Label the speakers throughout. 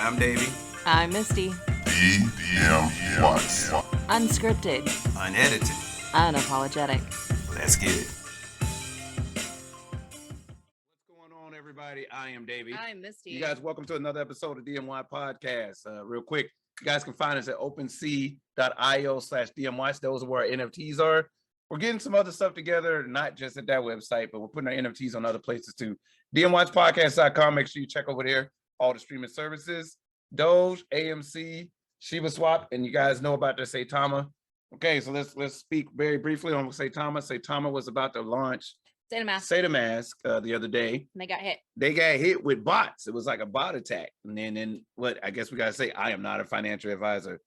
Speaker 1: I'm Davey.
Speaker 2: I'm Misty.
Speaker 3: DMWATS.
Speaker 2: Unscripted.
Speaker 1: Unedited.
Speaker 2: Unapologetic.
Speaker 1: Let's get it. What's going on, everybody? I am Davey.
Speaker 2: I'm Misty.
Speaker 1: You guys, welcome to another episode of DMY Podcast. Real quick, you guys can find us at OpenSea.io/DMWATS. Those are where our NFTs are. We're getting some other stuff together, not just at that website, but we're putting our NFTs on other places too. DMWATSpodcast.com. Make sure you check over there. All the streaming services, Doge, AMC, Shiba Swap, and you guys know about the Saitama. Okay, so let's speak very briefly on Saitama. Saitama was about to launch Saitamask the other day.
Speaker 2: And they got hit.
Speaker 1: They got hit with bots. It was like a bot attack. And then what? I guess we gotta say, I am not a financial advisor.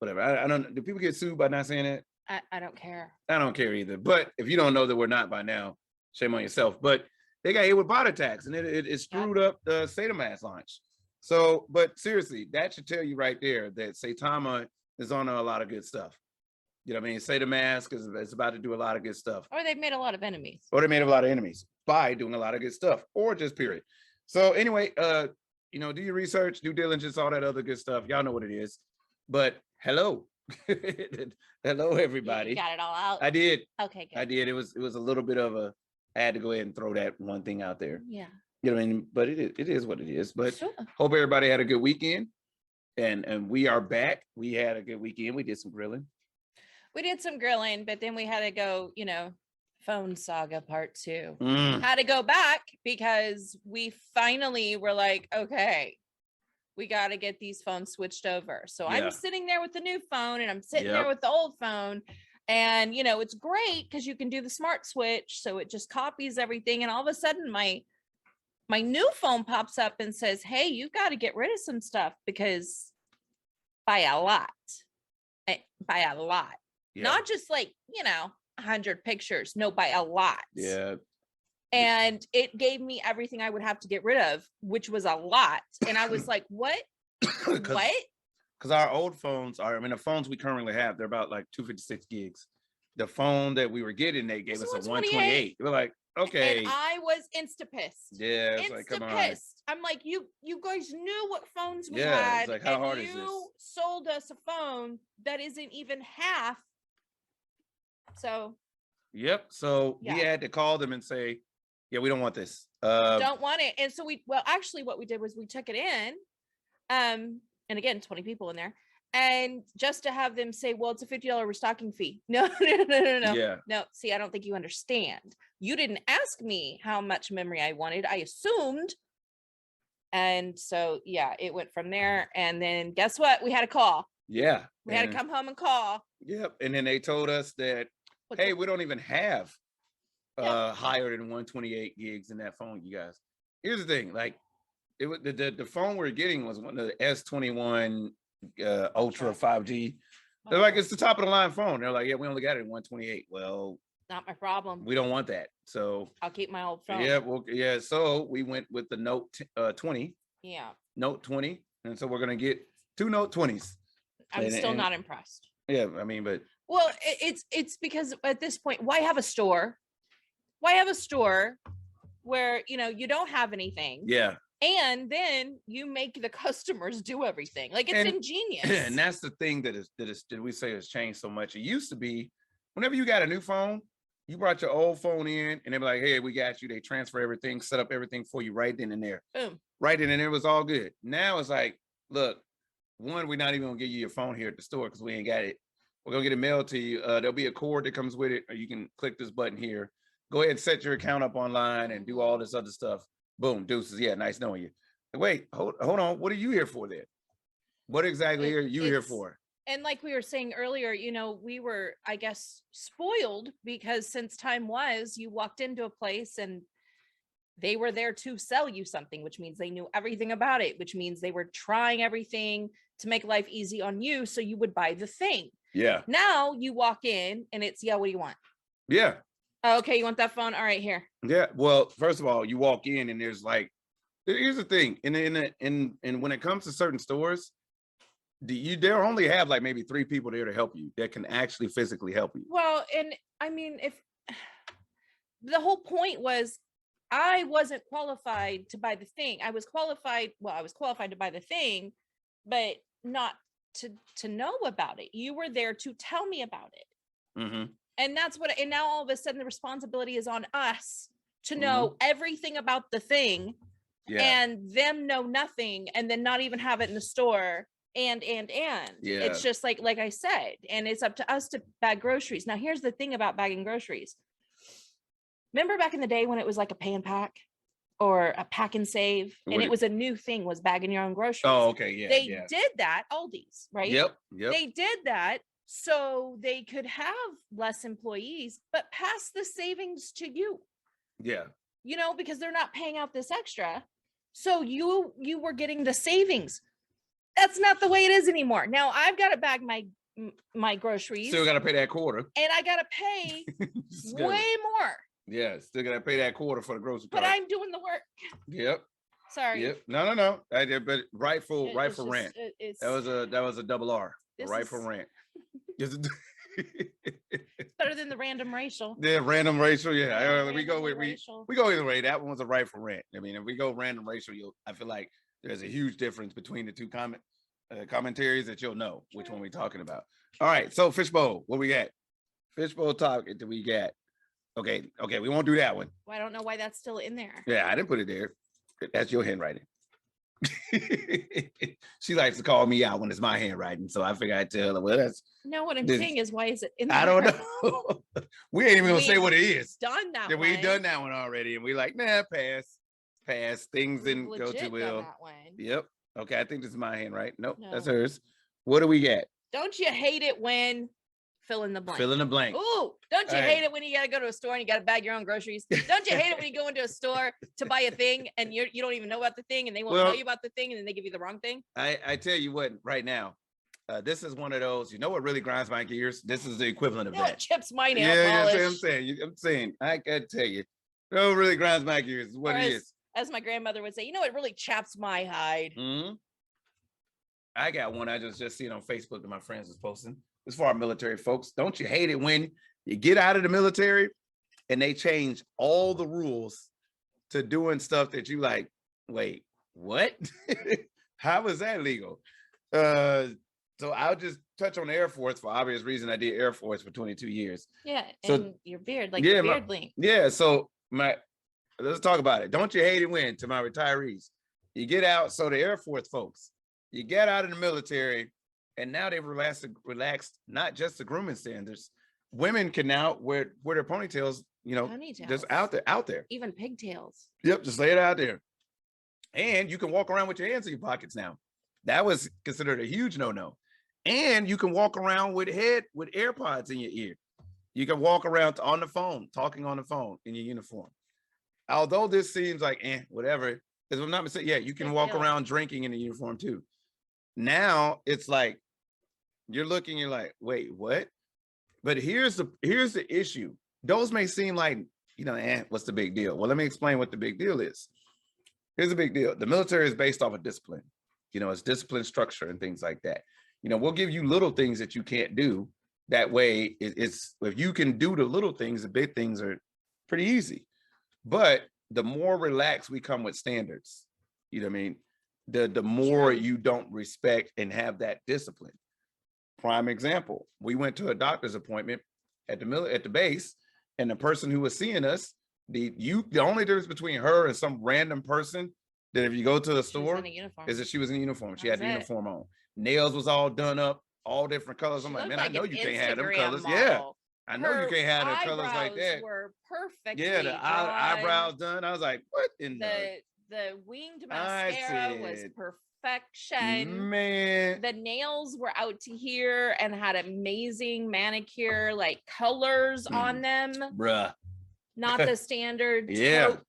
Speaker 1: Whatever. I don't. Do people get sued by not saying that?
Speaker 2: I don't care.
Speaker 1: I don't care either. But if you don't know that we're not by now, shame on yourself. But they got hit with bot attacks, and it screwed up the Saitamask launch. So, but seriously, that should tell you right there that Saitama is on a lot of good stuff. You know what I mean? Saitamask is about to do a lot of good stuff.
Speaker 2: Or they've made a lot of enemies.
Speaker 1: Or they made a lot of enemies by doing a lot of good stuff, or just period. So anyway, do your research, due diligence, all that other good stuff. Y'all know what it is. But hello. Hello, everybody.
Speaker 2: You got it all out.
Speaker 1: I did.
Speaker 2: Okay, good.
Speaker 1: I did. It was a little bit of a, I had to go ahead and throw that one thing out there.
Speaker 2: Yeah.
Speaker 1: You know what I mean? But it is what it is. But
Speaker 2: sure.
Speaker 1: Hope everybody had a good weekend. And we are back. We had a good weekend. We did some grilling.
Speaker 2: We did some grilling, but then we had to go, phone saga part 2.
Speaker 1: Mm.
Speaker 2: Had to go back because we finally were like, okay, we got to get these phones switched over. So
Speaker 1: Yeah.
Speaker 2: I'm sitting there with the new phone and I'm sitting
Speaker 1: Yep.
Speaker 2: there with the old phone. And, it's great because you can do the smart switch. So it just copies everything. And all of a sudden my new phone pops up and says, hey, you got to get rid of some stuff because by a lot.
Speaker 1: Yeah.
Speaker 2: Not just 100 pictures. No, by a lot.
Speaker 1: Yeah.
Speaker 2: And it gave me everything I would have to get rid of, which was a lot. And I was like, what? What?
Speaker 1: Because our old phones the phones we currently have, they're about like 256 gigs. The phone that we were getting, they gave us a 128. We're like, okay.
Speaker 2: And I was insta-pissed.
Speaker 1: Yeah, it's like, come on.
Speaker 2: Insta-pissed. I'm like, you guys knew what phones we
Speaker 1: Yeah,
Speaker 2: had.
Speaker 1: it's like, how
Speaker 2: and
Speaker 1: hard is this?
Speaker 2: You sold us a phone that isn't even half. So.
Speaker 1: Yep. So we
Speaker 2: Yeah.
Speaker 1: had to call them and say, yeah, we don't want this.
Speaker 2: Don't want it. And so actually what we did was we took it in. And again, 20 people in there. And just to have them say, well, it's a $50 restocking fee. No.
Speaker 1: Yeah.
Speaker 2: No, see, I don't think you understand. You didn't ask me how much memory I wanted. I assumed. And so, yeah, it went from there. And then guess what? We had a call.
Speaker 1: Yeah.
Speaker 2: We had to come home and call.
Speaker 1: Yep. And then they told us that, hey, we don't even have higher than 128 gigs in that phone, you guys. Here's the thing, like it was the phone we're getting was one of the S21 Ultra 5G. They're like, it's the top of the line phone. They're like, yeah, we only got it in 128. Well,
Speaker 2: not my problem.
Speaker 1: We don't want that. So
Speaker 2: I'll keep my old phone.
Speaker 1: Yeah, well, yeah. So we went with the Note 20.
Speaker 2: Yeah.
Speaker 1: Note 20. And so we're gonna get 2 Note 20s.
Speaker 2: I'm still not impressed.
Speaker 1: Yeah, I mean, but
Speaker 2: well, it's because at this point, why have a store? Why have a store where you don't have anything?
Speaker 1: Yeah.
Speaker 2: And then you make the customers do everything. Like it's ingenious.
Speaker 1: And that's the thing that we say has changed so much. It used to be whenever you got a new phone, you brought your old phone in and they're like, hey, we got you. They transfer everything, set up everything for you right then and there.
Speaker 2: Boom.
Speaker 1: Right then and there, was all good. Now it's like, look, one, we're not even gonna give you your phone here at the store because we ain't got it. We're gonna get it mailed to you. There'll be a cord that comes with it, or you can click this button here. Go ahead and set your account up online and do all this other stuff. Boom, deuces. Yeah, nice knowing you. Wait, hold on. What are you here for then? What exactly are you here for?
Speaker 2: And like we were saying earlier, we were, I guess, spoiled because since time was, you walked into a place and they were there to sell you something, which means they knew everything about it, which means they were trying everything to make life easy on you. So you would buy the thing.
Speaker 1: Yeah.
Speaker 2: Now you walk in and it's, what do you want?
Speaker 1: Yeah.
Speaker 2: Okay, you want that phone? All right, here.
Speaker 1: Yeah. Well, first of all, you walk in and here's the thing. And when it comes to certain stores, they'll only have like maybe 3 people there to help you that can actually physically help you.
Speaker 2: Well, and I mean, if the whole point was I wasn't qualified to buy the thing. I was qualified to buy the thing, but not to know about it. You were there to tell me about it.
Speaker 1: Mm-hmm.
Speaker 2: And that's what, and now all of a sudden the responsibility is on us to know everything about the thing, and them know nothing, and then not even have it in the store. And it's just like I said, and it's up to us to bag groceries. Now, here's the thing about bagging groceries. Remember back in the day when it was like a pay and pack or a pack and save, and it was a new thing, was bagging your own groceries.
Speaker 1: Oh, okay, yeah.
Speaker 2: They did that, Aldi's, right?
Speaker 1: Yep.
Speaker 2: They did that so they could have less employees, but pass the savings to you.
Speaker 1: Yeah.
Speaker 2: You know, because they're not paying out this extra. So you were getting the savings. That's not the way it is anymore. Now I've got to bag my groceries.
Speaker 1: Still got to pay that quarter.
Speaker 2: And I got to pay way more.
Speaker 1: Yeah, still got to pay that quarter for the grocery cart.
Speaker 2: But I'm doing the work.
Speaker 1: Yep.
Speaker 2: Sorry.
Speaker 1: Yep. No. I did, but rightful rent.
Speaker 2: It's,
Speaker 1: that was a double R. Rightful rent.
Speaker 2: It's better than the random racial.
Speaker 1: Yeah, random racial. Yeah, we go
Speaker 2: racial.
Speaker 1: we go either way. That one was a rightful rent. I mean, if we go random racial, I feel like there's a huge difference between the two commentaries that you'll know which one we're talking about. All right, so fishbowl, what we got? Fishbowl talk. Do we got? Okay, we won't do that one.
Speaker 2: Well, I don't know why that's still in there.
Speaker 1: Yeah, I didn't put it there. That's your handwriting. She likes to call me out when it's my handwriting, so I figure I'd tell her. Well, that's
Speaker 2: no. What I'm saying is, why is it in there?
Speaker 1: I don't know. We ain't even gonna say what it is.
Speaker 2: Done that.
Speaker 1: We done that one already, and we like, nah, pass. Things didn't go too well. Yep. Okay, I think this is my hand, right? Nope, that's hers. What do we get?
Speaker 2: Don't you hate it when fill in the blank?
Speaker 1: Fill in the blank.
Speaker 2: Ooh, don't you hate it when you gotta go to a store and you gotta bag your own groceries? Don't you hate it when you go into a store to buy a thing and you don't even know about the thing, and they won't tell you about the thing, and then they give you the wrong thing?
Speaker 1: I tell you what, right now, this is one of those. You know what really grinds my gears? This is the equivalent of that.
Speaker 2: Chips my nail
Speaker 1: polish.
Speaker 2: That's
Speaker 1: what I'm saying. I can tell you. No, really grinds my gears is what it is.
Speaker 2: As my grandmother would say, you know, it really chaps my hide.
Speaker 1: Mm-hmm. I got one. I just seen on Facebook that my friends was posting. It's for our military folks. Don't you hate it when you get out of the military and they change all the rules to doing stuff that you like, wait, what? How is that legal? So I'll just touch on the Air Force for obvious reason. I did Air Force for 22 years.
Speaker 2: Yeah, and your beard, like your beard link.
Speaker 1: Yeah, so let's talk about it. Don't you hate it when, to my retirees, you get out, so the Air Force folks, you get out of the military, and now they've relaxed not just the grooming standards. Women can now wear their ponytails, just out there.
Speaker 2: Even pigtails.
Speaker 1: Yep, just lay it out there. And you can walk around with your hands in your pockets now. That was considered a huge no-no. And you can walk around with AirPods in your ear. You can walk around on the phone, talking on the phone in your uniform. Although this seems like, whatever, if I'm not mistaken, you can walk around drinking in the uniform too. Now it's like, you're like, wait, what? But here's the issue. Those may seem like, what's the big deal? Well, let me explain what the big deal is. Here's the big deal. The military is based off of discipline. It's discipline structure and things like that. We'll give you little things that you can't do. That way, it's if you can do the little things, the big things are pretty easy. But the more relaxed we come with standards, the more you don't respect and have that discipline. Prime example, we went to a doctor's appointment at the base, and the person who was seeing us, the only difference between her and some random person that if you go to the store is that she was in uniform. She had the uniform on. Nails was all done up, all different colors. I'm like, man, I know you can't have them colors. Yeah. I know you can't have the colors like that.
Speaker 2: Were perfect.
Speaker 1: Yeah, the eyebrows done. I was like, what in
Speaker 2: the winged mascara was perfection.
Speaker 1: Man.
Speaker 2: The nails were out to here and had amazing manicure, like colors on them.
Speaker 1: Bruh.
Speaker 2: Not the standard taupe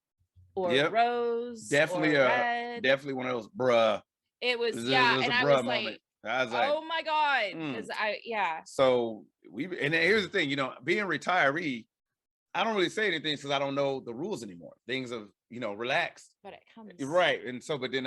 Speaker 2: or rose.
Speaker 1: Definitely
Speaker 2: or red.
Speaker 1: Definitely one of those bruh.
Speaker 2: It was, and I was like, oh my God. Because So and here's the thing, being retiree, I don't really say anything because I don't know the rules anymore. Things have, relaxed. But it comes.
Speaker 1: Right. And so, but then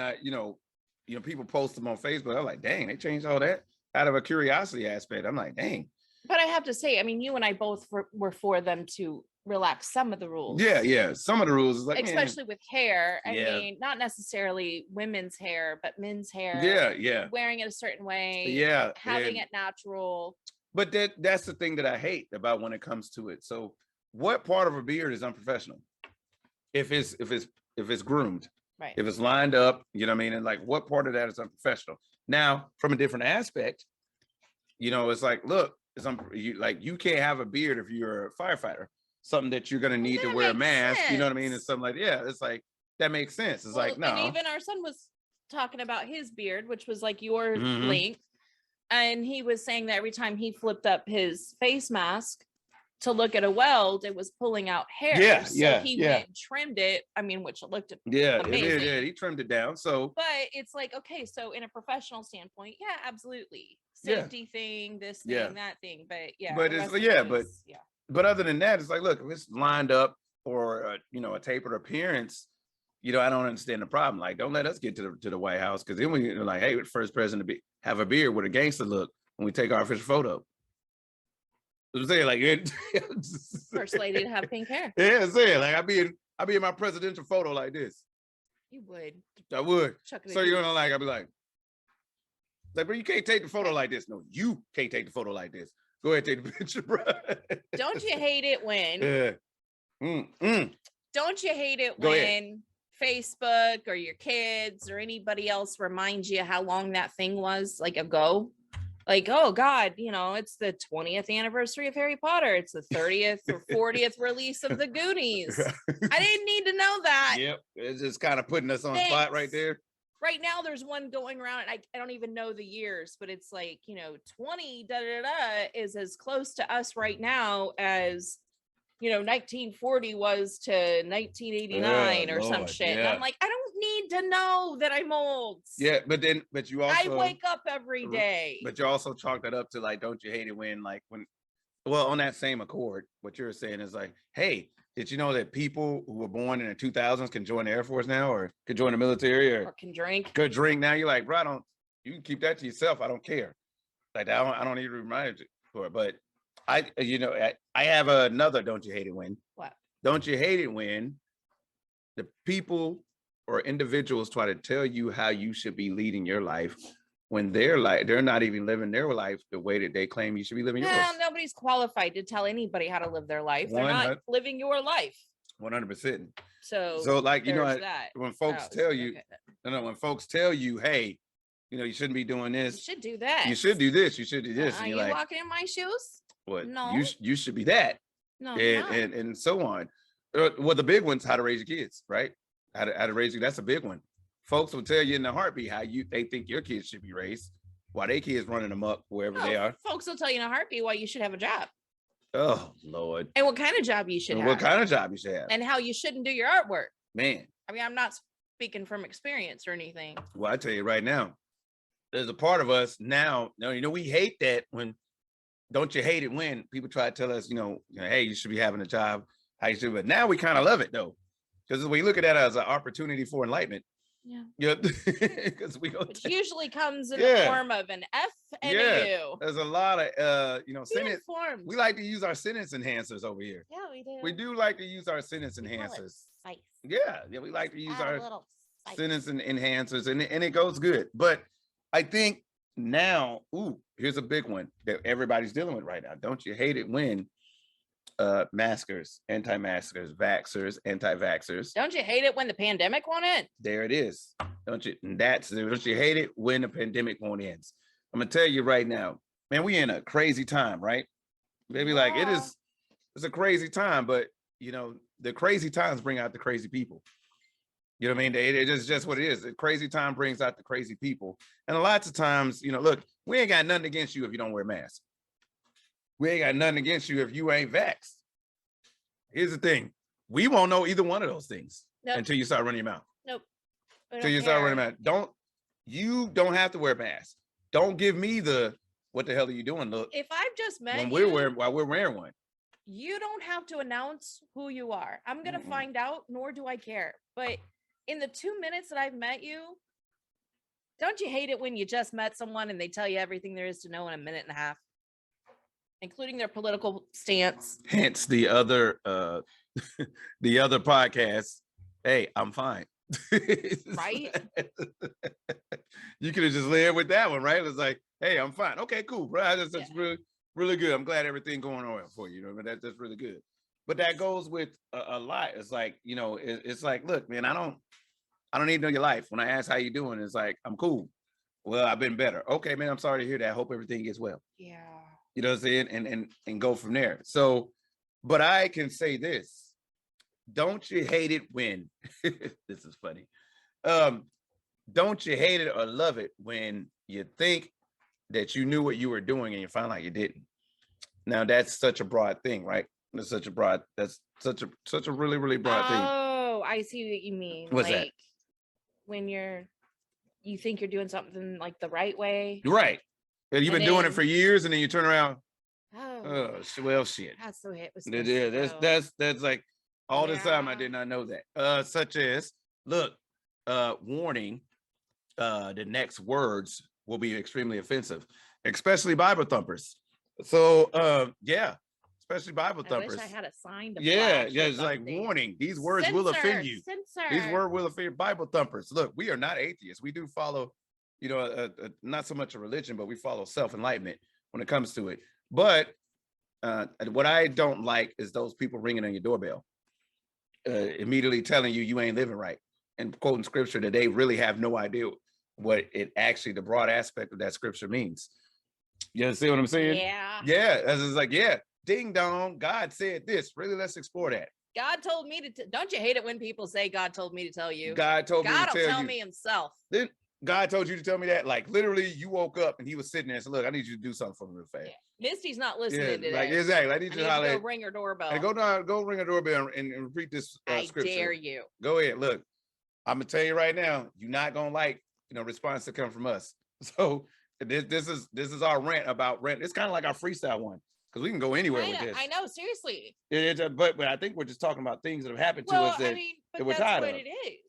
Speaker 1: people post them on Facebook. I'm like, dang, they changed all that out of a curiosity aspect. I'm like, dang.
Speaker 2: But I have to say, I mean, you and I both were for them to relax some of the rules.
Speaker 1: Yeah. Some of the rules is like,
Speaker 2: especially with hair. I
Speaker 1: Yeah.
Speaker 2: mean, not necessarily women's hair, but men's hair.
Speaker 1: Yeah.
Speaker 2: Wearing it a certain way.
Speaker 1: Yeah.
Speaker 2: Having it natural.
Speaker 1: But that's the thing that I hate about when it comes to it. So what part of a beard is unprofessional? If it's groomed,
Speaker 2: Right.
Speaker 1: If it's lined up, you know what I mean? And like, what part of that is unprofessional? Now, from a different aspect, you know, it's like, look, you can't have a beard if you're a firefighter, something that you're gonna need to wear a mask, you know what I mean? And something like, yeah, it's like that makes sense. It's like, no.
Speaker 2: And even our son was talking about his beard, which was like your length. And he was saying that every time he flipped up his face mask to look at a weld, it was pulling out hair. He went and trimmed it. I mean, which looked amazing.
Speaker 1: Yeah, he trimmed it down. So,
Speaker 2: but it's like, okay, so in a professional standpoint, yeah, absolutely. Safety thing, this thing, that thing. But
Speaker 1: but other than that, it's like, look, if it's lined up or you know, a tapered appearance, you know, I don't understand the problem. Like, don't let us get to the White House, because then we're like, hey, we're the first president to have a beard with a gangster look when we take our official photo. I'm saying, like,
Speaker 2: first lady to have pink hair.
Speaker 1: Yeah, I'm saying, like, I'd be in my presidential photo like this.
Speaker 2: You would.
Speaker 1: I would. So you're gonna like, I'd be like, bro, you can't take the photo like this. No, you can't take the photo like this. Go ahead, take the picture, bro.
Speaker 2: Don't you hate it when? Don't you hate it when Facebook or your kids or anybody else reminds you how long that thing was, like, ago? Like, oh God, you know, it's the 20th anniversary of Harry Potter. It's the 30th or 40th release of the Goonies. I didn't need to know that.
Speaker 1: Yep, it's just kind of putting us on spot right there.
Speaker 2: Right now, there's one going around, and I don't even know the years, but it's like, you know, 20 is as close to us right now as, you know, 1940 was to 1989 or some shit. And I'm like, I don't need to know that I'm old.
Speaker 1: Yeah, but you also,
Speaker 2: I wake up every day.
Speaker 1: But you also chalk that up to, like, don't you hate it when, well, on that same accord, what you're saying is like, hey, did you know that people who were born in the 2000s can join the Air Force now, or can join the military, or
Speaker 2: can drink?
Speaker 1: Could drink now. You're like, bro, you can keep that to yourself. I don't care. Like, I don't need to remind you for it. But I have another don't you hate it when?
Speaker 2: What?
Speaker 1: Don't you hate it when the people or individuals try to tell you how you should be leading your life, when they're not even living their life the way that they claim you should be living yours.
Speaker 2: Nobody's qualified to tell anybody how to live their life. They're not living your life.
Speaker 1: 100%.
Speaker 2: So
Speaker 1: like, you know, when folks tell you, when folks tell you, hey, you know, you shouldn't be doing this.
Speaker 2: You should do that.
Speaker 1: You should do this. You should do this.
Speaker 2: Are you like, walking in my shoes?
Speaker 1: What?
Speaker 2: No.
Speaker 1: You should be that.
Speaker 2: No.
Speaker 1: And so on. Well, the big one's how to raise your kids, right? How to raise you. That's a big one. Folks will tell you in a heartbeat how they think your kids should be raised, while their kids running them up wherever they are.
Speaker 2: Folks will tell you in a heartbeat why you should have a job.
Speaker 1: Oh Lord.
Speaker 2: And what kind of job you should have.
Speaker 1: What kind of job you should have.
Speaker 2: And how you shouldn't do your artwork.
Speaker 1: Man.
Speaker 2: I mean, I'm not speaking from experience or anything.
Speaker 1: Well, I tell you right now, there's a part of us now, you know, we hate that when, don't you hate it when people try to tell us, you know, hey, you should be having a job, how you should, but now we kind of love it though. Because we look at that as an opportunity for enlightenment. Yeah. Because
Speaker 2: which usually comes in the form of an F and a U.
Speaker 1: There's a lot of you know, sentence. We like to use our sentence enhancers over here.
Speaker 2: Yeah, we do.
Speaker 1: We do like to use our sentence enhancers. Yeah, we like to use our sentence enhancers, and it goes good. But I think now, here's a big one that everybody's dealing with right now. Don't you hate it when maskers, anti-maskers, vaxxers, anti-vaxxers.
Speaker 2: Don't you hate it when the pandemic won't end?
Speaker 1: There it is. Don't you hate it when the pandemic won't end? I'm gonna tell you right now, man, we in a crazy time, right? Maybe like it's a crazy time, but you know, the crazy times bring out the crazy people. You know what I mean? It is just what it is. The crazy time brings out the crazy people. And lots of times, you know, look, we ain't got nothing against you if you don't wear a mask. We ain't got nothing against you if you ain't vaxxed. Here's the thing. We won't know either one of those things until you start running your mouth.
Speaker 2: Nope.
Speaker 1: Until you start running your mouth. You don't have to wear a mask. Don't give me what the hell are you doing? Look.
Speaker 2: If I've just met
Speaker 1: while we're wearing one.
Speaker 2: You don't have to announce who you are. I'm going to find out, nor do I care. But in the 2 minutes that I've met you, don't you hate it when you just met someone and they tell you everything there is to know in a minute and a half? including their political stance.
Speaker 1: Hence the other the other podcast. Hey, I'm fine.
Speaker 2: Right?
Speaker 1: You could have just lived with that one, right? It's like, hey, I'm fine. Okay, cool, bro. That's really, really good. I'm glad everything going on for you. You know, that's really good. But that goes with a lot. It's like, you know, it's like, look, man, I don't need to know your life. When I ask how you doing, it's like, I'm cool. Well, I've been better. Okay, man, I'm sorry to hear that. I hope everything gets well.
Speaker 2: Yeah.
Speaker 1: You know what I'm saying? And go from there. So, but I can say this. Don't you hate it when this is funny. Don't you hate it or love it when you think that you knew what you were doing and you find out you didn't? Now that's such a broad thing, right? That's such a really, really broad thing.
Speaker 2: Oh, I see what you mean.
Speaker 1: What's
Speaker 2: like
Speaker 1: that?
Speaker 2: when you think you're doing something like the right way.
Speaker 1: Right. And you've been doing it for years and then you turn around.
Speaker 2: Oh,
Speaker 1: Well, shit.
Speaker 2: that's the way it was.
Speaker 1: Yeah, that's like all this time I did not know that. Such as, look, warning, the next words will be extremely offensive, especially Bible thumpers. So yeah, especially Bible thumpers.
Speaker 2: I wish I had a sign to
Speaker 1: yeah, it's like warning. These words will offend you.
Speaker 2: Censor.
Speaker 1: These words will offend Bible thumpers. Look, we are not atheists. We do follow, you know, not so much a religion, but we follow self-enlightenment when it comes to it. But what I don't like is those people ringing on your doorbell, immediately telling you ain't living right and quoting scripture that they really have no idea what it actually, the broad aspect of that scripture means. You see what I'm saying?
Speaker 2: Yeah.
Speaker 1: Yeah. That's just like, yeah, ding dong. God said this. Really, let's explore that.
Speaker 2: God told me to. Don't you hate it when people say God told me to tell you?
Speaker 1: God told me to tell you.
Speaker 2: God will tell me himself.
Speaker 1: Then God told you to tell me that. Like literally, you woke up and he was sitting there and said, "Look, I need you to do something for me real fast."
Speaker 2: Yeah. Misty's not listening today.
Speaker 1: Like exactly. I need you to
Speaker 2: go ring her doorbell.
Speaker 1: And go ring a doorbell and repeat this scripture.
Speaker 2: I dare you.
Speaker 1: Go ahead. Look, I'm gonna tell you right now, you're not gonna like, you know, response to come from us. So this is our rant about rent. It's kind of like our freestyle one because we can go anywhere with this.
Speaker 2: I know, seriously.
Speaker 1: But I think we're just talking about things that have happened to us that we're tired of.
Speaker 2: It is.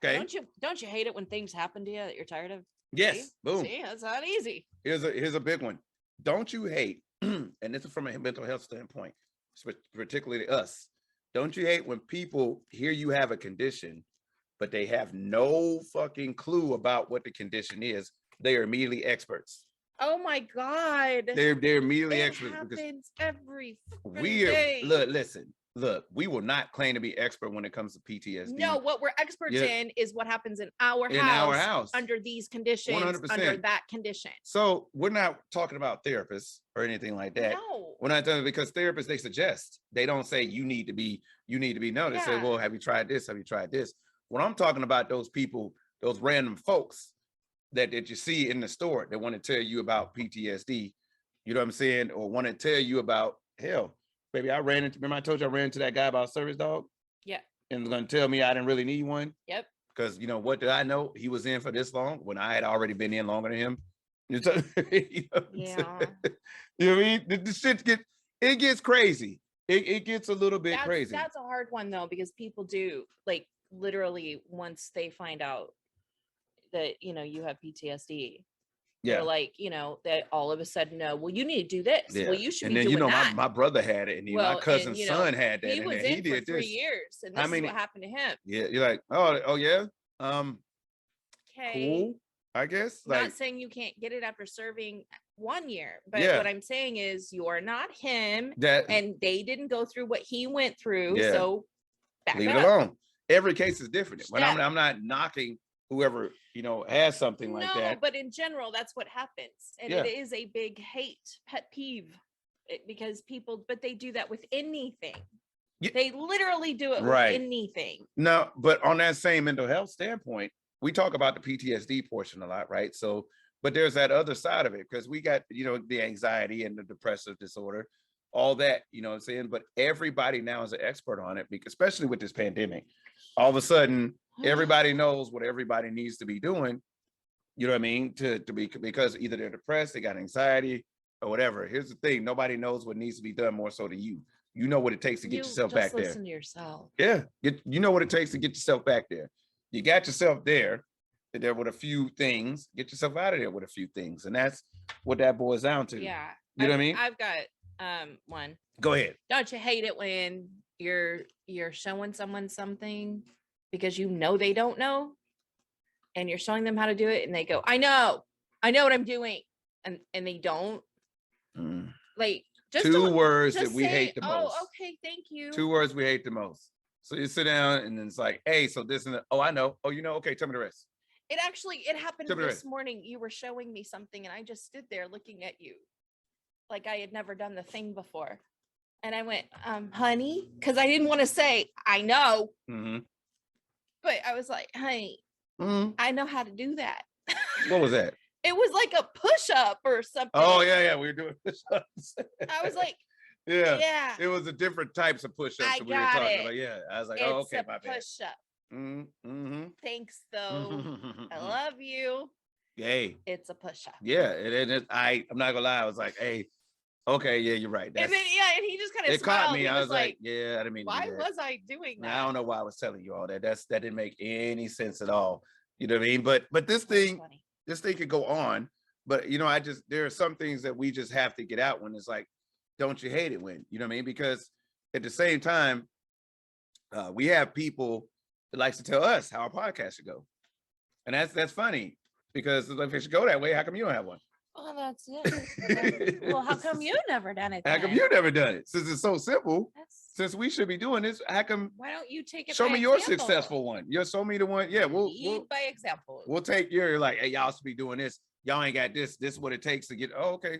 Speaker 1: Okay.
Speaker 2: Don't you hate it when things happen to you that you're tired of?
Speaker 1: Yes.
Speaker 2: See?
Speaker 1: Boom.
Speaker 2: See, that's not easy.
Speaker 1: Here's a big one. Don't you hate, and this is from a mental health standpoint, particularly us. Don't you hate when people hear you have a condition, but they have no fucking clue about what the condition is? They are immediately experts.
Speaker 2: Oh my God.
Speaker 1: They're immediately experts.
Speaker 2: It happens every
Speaker 1: day. Look, we will not claim to be expert when it comes to PTSD.
Speaker 2: No, what we're experts in is what happens in our house under these conditions, 100%. Under that condition.
Speaker 1: So we're not talking about therapists or anything like that.
Speaker 2: No.
Speaker 1: We're not talking, because therapists, they suggest. They don't say you need to be known. They say, well, have you tried this? Have you tried this? When I'm talking about those people, those random folks that you see in the store that want to tell you about PTSD, you know what I'm saying? Or want to tell you about, hell, baby, remember I told you I ran into that guy about service dog?
Speaker 2: Yeah.
Speaker 1: And was going to tell me I didn't really need one?
Speaker 2: Yep.
Speaker 1: Because, you know, what did I know? He was in for this long when I had already been in longer than him. You know
Speaker 2: yeah.
Speaker 1: You know what I mean? The shit gets crazy. It gets a little bit crazy.
Speaker 2: That's a hard one, though, because people do, like, literally, once they find out that, you know, you have PTSD, they're like, you know, that all of a sudden, no, well, you need to do this. Yeah. Well, you should be doing that.
Speaker 1: My brother had it, and my cousin's son had that.
Speaker 2: He was in for 3 years, and this is what happened to him.
Speaker 1: Yeah, you're like, oh yeah,
Speaker 2: okay,
Speaker 1: cool, I guess.
Speaker 2: Not saying you can't get it after serving 1 year, but what I'm saying is you're not him, and they didn't go through what he went through. Yeah. So
Speaker 1: leave it alone. Every case is different. But I'm not knocking whoever, you know, has something like that. No,
Speaker 2: but in general, that's what happens. And it is a big pet peeve, because people, but they do that with anything. Yeah. They literally do it with anything.
Speaker 1: No, but on that same mental health standpoint, we talk about the PTSD portion a lot, right? So, but there's that other side of it, because we got, you know, the anxiety and the depressive disorder, all that, you know what I'm saying? But everybody now is an expert on it, because especially with this pandemic, all of a sudden, everybody knows what everybody needs to be doing, you know what I mean, to be, because either they're depressed, they got anxiety, or whatever. Here's the thing: nobody knows what needs to be done more so than you. You know what it takes to get yourself back there.
Speaker 2: Listen to yourself.
Speaker 1: Yeah, you know what it takes to get yourself back there. You got yourself there with a few things. Get yourself out of there with a few things, and that's what that boils down to.
Speaker 2: Yeah,
Speaker 1: you know what I mean.
Speaker 2: I've got one.
Speaker 1: Go ahead.
Speaker 2: Don't you hate it when you're showing someone something because you know they don't know, and you're showing them how to do it, and they go, I know what I'm doing, and they don't. Like, just
Speaker 1: Two words
Speaker 2: just
Speaker 1: that we hate the most.
Speaker 2: Oh, okay, thank you.
Speaker 1: Two words we hate the most. So you sit down and then it's like, hey, so this and that. Oh, I know. Oh, you know. Okay, tell me the rest.
Speaker 2: It happened this morning. You were showing me something, and I just stood there looking at you like I had never done the thing before. And I went, honey, because I didn't want to say, I know. But I was like, honey, I know how to do that.
Speaker 1: What was that?
Speaker 2: It was like a push-up or something.
Speaker 1: Oh, yeah. We were doing push-ups.
Speaker 2: I was like,
Speaker 1: yeah. It was a different types of push-ups
Speaker 2: I
Speaker 1: that we were talking
Speaker 2: it.
Speaker 1: about. Yeah. I was like,
Speaker 2: it's
Speaker 1: oh, okay, my bad.
Speaker 2: Push-up. Thanks, though. I love you.
Speaker 1: Hey.
Speaker 2: It's a push-up.
Speaker 1: Yeah. I'm not gonna lie. I was like, hey, okay, yeah, you're right.
Speaker 2: And then and he just kind of
Speaker 1: it caught me. I was like, yeah, I didn't mean
Speaker 2: why
Speaker 1: to do that.
Speaker 2: was I doing that?
Speaker 1: I don't know why I was telling you all that. That didn't make any sense at all. You know what I mean? But this thing could go on. But there are some things that we just have to get out when it's like, don't you hate it when, you know what I mean? Because at the same time, we have people that likes to tell us how our podcast should go. And that's funny because if it should go that way, how come you don't have one?
Speaker 2: Oh, that's it. Well, how come you never done it?
Speaker 1: How come you never done it? Since it's so simple, since we should be doing this, how come?
Speaker 2: Why don't you take it?
Speaker 1: Show me your successful one. You show me the one. Yeah, we'll
Speaker 2: by example.
Speaker 1: We'll take your like, hey, y'all should be doing this. Y'all ain't got this. This is what it takes to get. Oh, okay.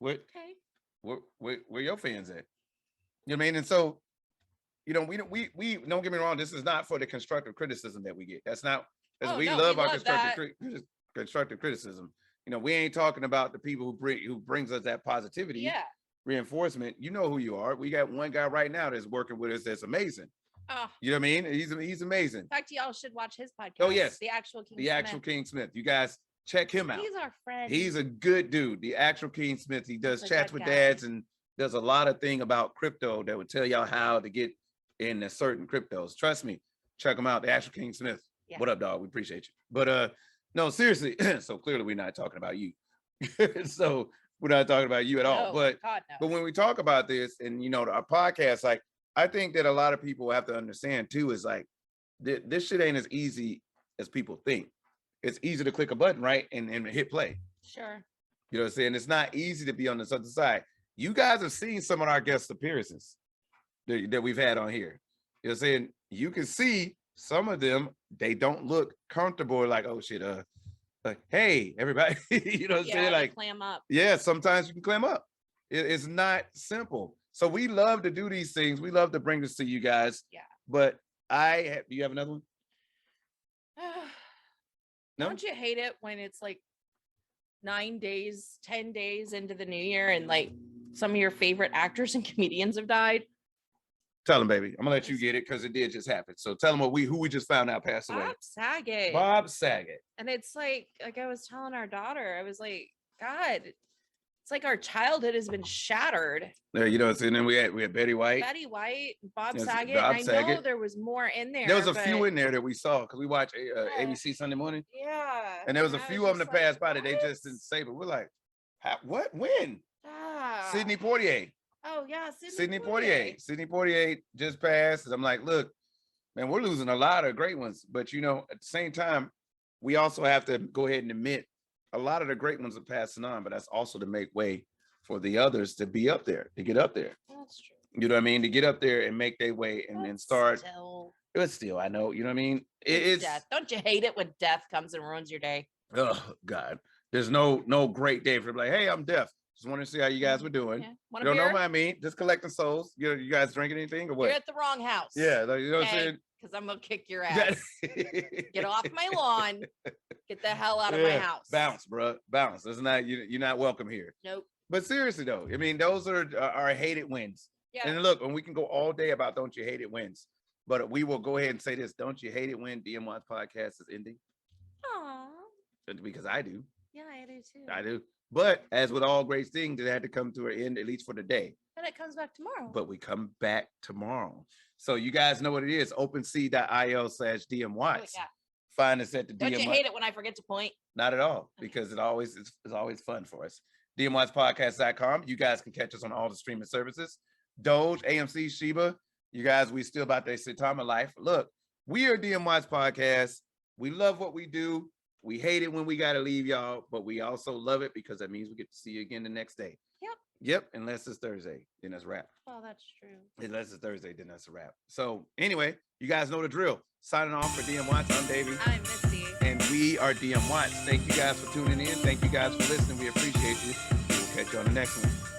Speaker 1: Where your fans at? You know what I mean? And so, we don't get me wrong. This is not for the constructive criticism that we get. That's not. We love our constructive criticism. We ain't talking about the people who brings us that positivity, reinforcement. You know who you are. We got one guy right now that's working with us that's amazing. Oh. You know what I mean? He's amazing. In
Speaker 2: fact, y'all should watch his podcast.
Speaker 1: Oh yes,
Speaker 2: The Actual King.
Speaker 1: The Actual King Smith. You guys check him out.
Speaker 2: He's our friend.
Speaker 1: He's a good dude. The Actual King Smith. He does chats with dads and does a lot of thing about crypto that would tell y'all how to get into certain cryptos. Trust me, check him out. The Actual King Smith. Yeah. What up, dog? We appreciate you. But no, seriously. So clearly we're not talking about you. So we're not talking about you at all. But when we talk about this and our podcast, like I think that a lot of people have to understand too is like this shit ain't as easy as people think. It's easy to click a button, right? And hit play.
Speaker 2: Sure.
Speaker 1: You know what I'm saying? It's not easy to be on this other side. You guys have seen some of our guest appearances that we've had on here. You know what I'm saying? You can see some of them, they don't look comfortable, like, oh shit, like, hey, everybody, you know what I'm saying? Like,
Speaker 2: clam up.
Speaker 1: Yeah, sometimes you can clam up. It's not simple. So we love to do these things. We love to bring this to you guys. Yeah. But do you have another one?
Speaker 2: No? Don't you hate it when it's like 9 days, 10 days into the new year and like some of your favorite actors and comedians have died?
Speaker 1: Tell them, baby. I'm gonna let you get it because it did just happen. So tell them who we just found out passed away. Bob Saget.
Speaker 2: And it's like I was telling our daughter, I was like, God, it's like our childhood has been shattered.
Speaker 1: Yeah, you know, and then we had Betty White.
Speaker 2: Bob Saget. I know there was more in there.
Speaker 1: There was a few in there that we saw because we watched ABC Sunday morning.
Speaker 2: Yeah.
Speaker 1: And there was a few of them that passed by that they just didn't say, but we're like, what? When? Sidney Poitier.
Speaker 2: Oh yeah,
Speaker 1: Sidney Poitier. Sidney Poitier just passed. I'm like, look, man, we're losing a lot of great ones. But at the same time, we also have to go ahead and admit a lot of the great ones are passing on, but that's also to make way for the others to be up there, to get up there.
Speaker 2: That's true.
Speaker 1: You know what I mean? To get up there and make their way and then start. But still, I know, you know what I mean? It's
Speaker 2: death. Don't you hate it when death comes and ruins your day?
Speaker 1: Oh God. There's no great day for like, hey, I'm deaf. Just want to see how you guys were doing. Yeah. You don't know what I mean? Just collecting souls. You guys drinking anything or what?
Speaker 2: You're at the wrong house.
Speaker 1: Yeah, like, you know what I'm saying?
Speaker 2: Because I'm gonna kick your ass. Get off my lawn. Get the hell out of my house.
Speaker 1: Bounce, bro. Bounce. That's not you're not welcome here.
Speaker 2: Nope.
Speaker 1: But seriously though, I mean, those are our hated wins. Yeah. And look, and we can go all day about don't you hate it wins, but we will go ahead and say this: don't you hate it when DMWATS podcast is ending? Aww. Because I do.
Speaker 2: Yeah, I do too.
Speaker 1: I do. But as with all great things, it had to come to an end, at least for the day.
Speaker 2: But it comes back tomorrow.
Speaker 1: But we come back tomorrow. So you guys know what it is. OpenSea.io/DMWATS. Yeah. Find us at the
Speaker 2: Don't you hate it when I forget to point?
Speaker 1: Not at all, because it's always fun for us. DMWATSpodcast.com. You guys can catch us on all the streaming services. Doge, AMC, Sheba. You guys, we still about to sit time of life. Look, we are DMWATS Podcast. We love what we do. We hate it when we got to leave y'all, but we also love it because that means we get to see you again the next day. Yep, unless it's Thursday, then that's a wrap.
Speaker 2: Oh, that's true.
Speaker 1: Unless it's Thursday, then that's a wrap. So anyway, you guys know the drill. Signing off for DMWATS, I'm Davey.
Speaker 2: I'm Missy.
Speaker 1: And we are DMWATS. Thank you guys for tuning in. Thank you guys for listening. We appreciate you. We'll catch you on the next one.